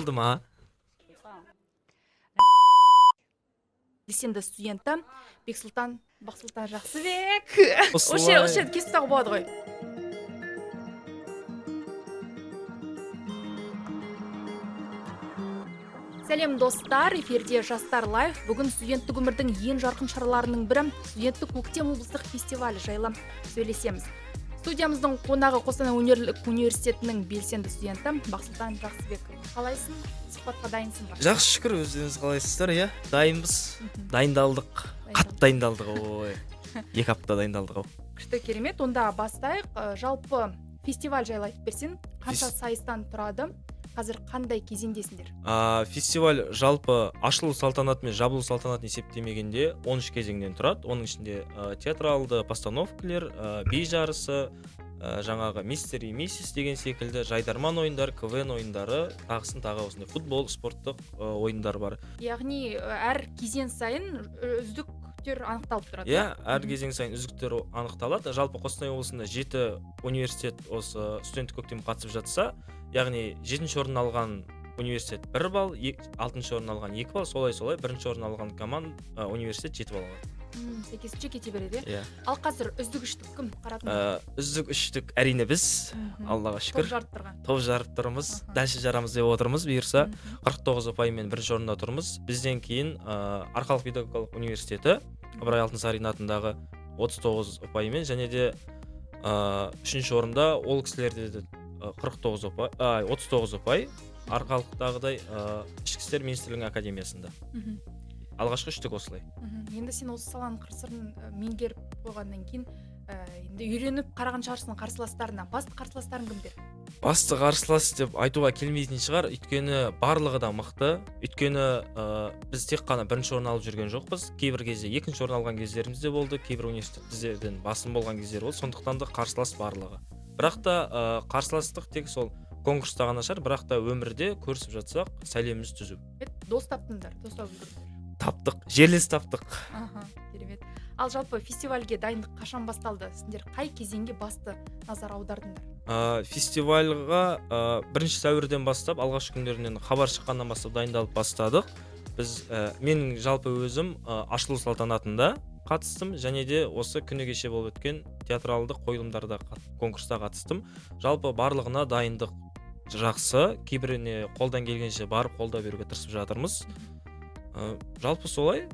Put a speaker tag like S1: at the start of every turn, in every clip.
S1: Oldu ма?
S2: Белсенді студенті Бексұлтан Бақсұлтан Жақсыбек.
S1: Осылай.
S2: Осы жерді кесіп тағы болады ғой. Сәлем достар, эфирде Жастар Лайф. Бүгін студенттік өмірдің ең жарқын шараларының бірі студенттік көктем облыстық фестивалі жайлы сөйлесеміз. Студиямыздың қонағы Қостанай университетінің белсенді студенті Бақсұлтан Жақсыбек. Қалайсың? Сұхбатқа дайынсың ба?
S1: Жақсы шүкір, өздеріңіз қалайсыздар, иә? Дайынбыз. Дайындалдық. Қатты дайындалдық, ой. 2 апта дайындалдық.
S2: Күшті, керемет. Онда бастайық. Жалпы фестиваль жайлы айтып берсең, қанша сайыстан тұрады? Қазір қандай кезеңдесіңдер?
S1: Фестиваль жалпы ашылу салтанаты мен жабылу салтанатын есептемегенде 13 кезеңнен тұрады. Оның ішінде театралды постановкалар, би жарысы, жаңағы мистер и миссис деген секілді жайдарман ойындар, КВН ойындары, тағысын тағы осындай футбол, спорттық ойындар бар.
S2: Яғни әр кезең сайын үздіктер анықталып тұрады.
S1: Иә, әр кезең сайын үздіктер анықталады. Жалпы Қостанай облысында 7 университет осы студенттік көктем қатысып жатса, яғни 7-ші орын алған университет 1 балл, 6-ші орын алған 2 балл, солай 1-ші орын алған университет 7 балл алады.
S2: Сәйкесінше кете береді.
S1: Иә.
S2: Ал қазір үздік үштік кім қаратын?
S1: Үздік үштік әрине біз, Аллаға шүкір. Топ жарып тұрмыз. Дәлші жарамыз деп отырмыз, бұйырса 49 ұпаймен 1-ші орында тұрмыз. Бізден кейін Арқалық педагогикалық университеті Ыбырай Алтынсарин атындағы 39 ұпаймен, және де 3-ші орында ол кісілерде 39 ұпай, Арқалықтағыдай ішкі істер министрлігінің академиясында. Алғашқы үштік осылай.
S2: Енді сен осы саланың қыр-сырын меңгеріп қойғаннан кейін енді үйреніп қараған шығарсың қарсыластарына. Басты қарсыластарың кімдер?
S1: Басты қарсылас деп айтуға келмейтін шығар, өйткені барлығы да мықты. Өйткені біз тек қана 1-ші орын алып жүрген жоқпыз. Кейбір кезде 2-ші орын алған кездеріміз де болды, кейбір университет біздерден басым болған кездер болды. Сондықтан да қарсылас барлығы. Бірақ та қарсыластық тек сол конкурста ғана шығар, бірақ та өмірде көрісіп жатсақ, сәлеміміз түзу.
S2: Дос таптыңдар, дос тауып
S1: таптық, жерлес таптық.
S2: Керемет. Ал жалпы фестивальге дайындық қашан басталды? Сендер қай кезеңге басты назар аудардыңдар?
S1: Фестивальға 1 сәуірден бастап, алғашқы күндерінен хабар шыққаннан бастап дайындалып бастадық. Мен жалпы өзім ашылу салтанатында қатыстым, және де осы күні кеше болып өткен театралды қойылымдарда конкурста қатыстым. Жалпы барлығына дайындық жақсы, кейбіріне қолдан келгенше барып қолда беруге тырысып жатырмыз. Жалпы солай.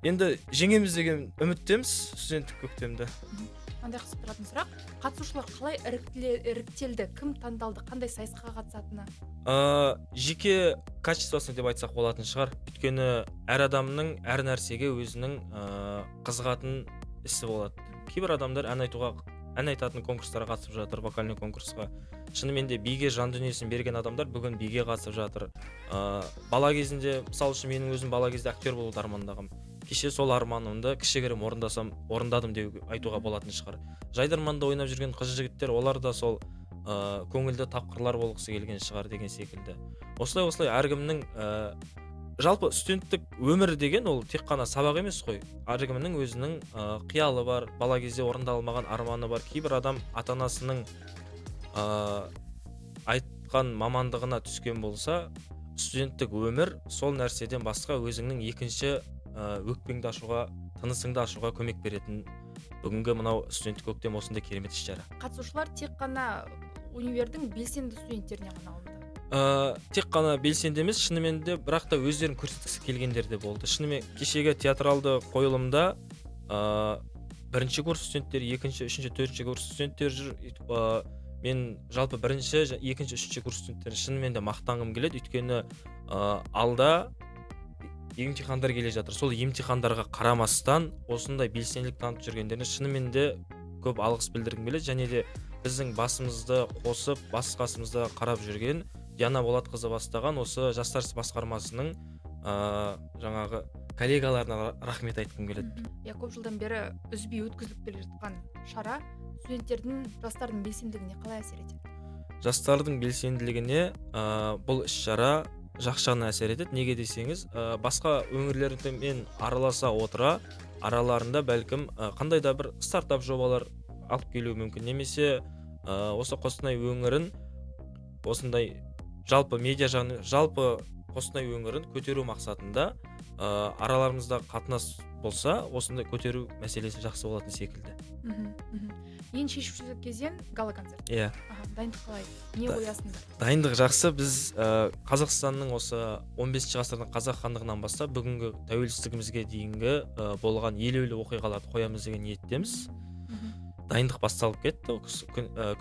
S1: Енді жеңеміз деген үміттеміз студенттік көктемді.
S2: Қандай қызық тұратын сұрақ? Қатысушылар қалай іріктелді? Кім таңдалды? Қандай сайысқа қатысатыны?
S1: Жеке качествосы деп айтсақ болатын шығар. Өйткені әр адамның әр нәрсеге өзінің қызығатын ісі болады. Кейбір адамдар ән айтатын конкурстарға қатысып жатыр, вокальный конкурсқа. Шынымен де биге жан дүниесін берген адамдар бүгін биге қатысып жатыр. Бала кезінде, мысалы үшін менің өзім бала кезде актер болуды армандағам. Кеше сол арманымды кішігірім орындадым деп айтуға болатын шығар. Жайдарманда ойнап жүрген қыз жігіттер, олар да сол көңілді тапқырлар болғысы келген шығар деген секілді. Осылай әркімнің жалпы студенттік өмір деген ол тек қана сабақ емес қой. Әркімнің өзінің қиялы бар, бала кезде орындалмаған арманы бар. Кейбір адам ата-анасының айтқан мамандығына түскен болса, студенттік өмір сол нәрседен басқа өзіңнің екінші өкпеңді ашуға, тынысыңды ашуға көмек беретін бүгінгі мынау студенттік көктем осындай керемет іс-шара.
S2: Қатысушылар тек қана универдің белсенді студенттеріне ғана алынды?
S1: Тек қана белсенді емес, шынымен де, бірақ та өздерін көрсеткісі келгендер де болды. Шынымен кешегі театралды қойылымда 1-ші курс студенттері, 2-ші, 3-ші, 4-ші курс студенттері жүр. Мен жалпы 1-ші, 2-ші, 3-ші курс студенттері шынымен де мақтанғым келеді, өйткені алда емтихандар келе жатыр. Сол емтихандарға қарамастан осындай белсенділік танытып жүргендеріне шынымен де көп алғыс білдіргім келеді, және де біздің басымызды қосып, бас-қасымызда қарап жүрген Диана Болатқызы бастаған осы жастар ісі басқармасының жаңағы коллегаларына рахмет айтқым келеді.
S2: Көп жылдан бері үзбей өткізіліп келе жатқан шара студенттердің, жастардың белсенділігіне қалай әсер етеді?
S1: Жастардың белсенділігіне бұл іс-шара жақсы жағынан әсер етеді. Неге десеңіз, басқа өңірлермен араласа отыра, араларында бәлкім қандай да бір стартап жобалар алып келуі мүмкін, немесе осы Қостанай өңірін осындай жалпы медиа жағын, жалпы Қостанай өңірін көтеру мақсатында араларымызда қатынас болса, осындай көтеру мәселесі жақсы болатын секілді.
S2: Ең шешуші кезең гала-концерт.
S1: Иә.
S2: Дайындық қалай? Не қоясыңдар?
S1: Дайындық жақсы. Біз Қазақстанның осы 15 ғасырдың қазақ хандығынан бастап бүгінгі тәуелсіздігімізге дейінгі болған елеулі оқиғаларды қоямыз деген ниеттеміз. Дайындық басталып кетті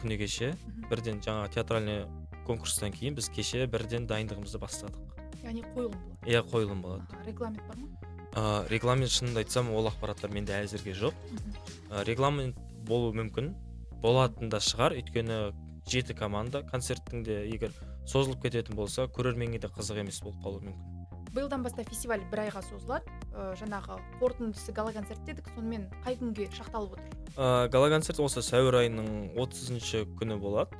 S1: күні кеше. Бірден жаңа театральный конкурстан кейін біз кеше бірден дайындығымызды бастадық.
S2: Яғни қойылым болады.
S1: Иә, қойылым болады.
S2: Регламент бар ма?
S1: Регламент, шынымды айтсам, ол ақпараттар менде әзірге жоқ. Регламент болуы мүмкін, болатын да шығар, өйткені 7 команда концерттің де егер созылып кететін болса, көрерменге де қызық емес болып қалуы мүмкін.
S2: Биылдан бастап фестиваль 1 айға созылады. Жаңағы қорытындысы гала-концерт дедік, сонымен қай күнге шақталып отыр?
S1: Гала-концерт осы сәуір айының 30-шы күні болады,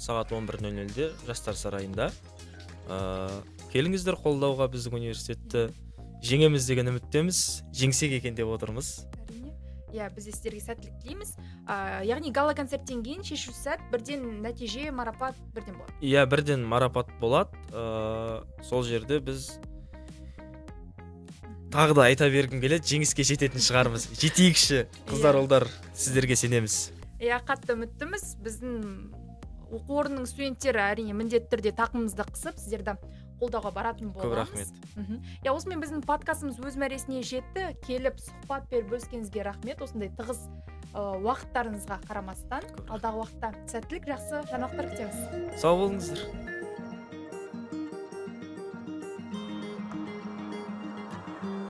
S1: сағат 11:00-де Жастар сарайында. Келіңіздер қолдауға біздің университетті, жеңеміз деген үміттеміз, жеңсек екен деп отырмыз.
S2: Әрине. Иә, біз сіздерге сәттілік тілейміз. Яғни гала-концерттен кейін шешуші сәт, бірден нәтиже, марапат бірден болады.
S1: Иә, бірден марапат болады. Сол жерде біз тағы да айта бергім келеді, жеңіске жететін шығармыз. Жетейікші, қыздар, ұлдар, сіздерге сенеміз.
S2: Иә, қатты үміттіміз. Біздің оқу орнының студенттері әрине міндетті түрде тақымымызды қысып, сіздерді қолдауға баратын боламыз.
S1: Көп рахмет.
S2: Иә, осымен біздің подкастымыз өз мәресіне жетті. Келіп сұхбат беріп бөліскеніңізге рахмет. Осындай тығыз уақыттарыңызға қарамастан алдағы уақытта сәттілік, жақсы жаңалықтар күтеміз.
S1: Сау болыңыздар.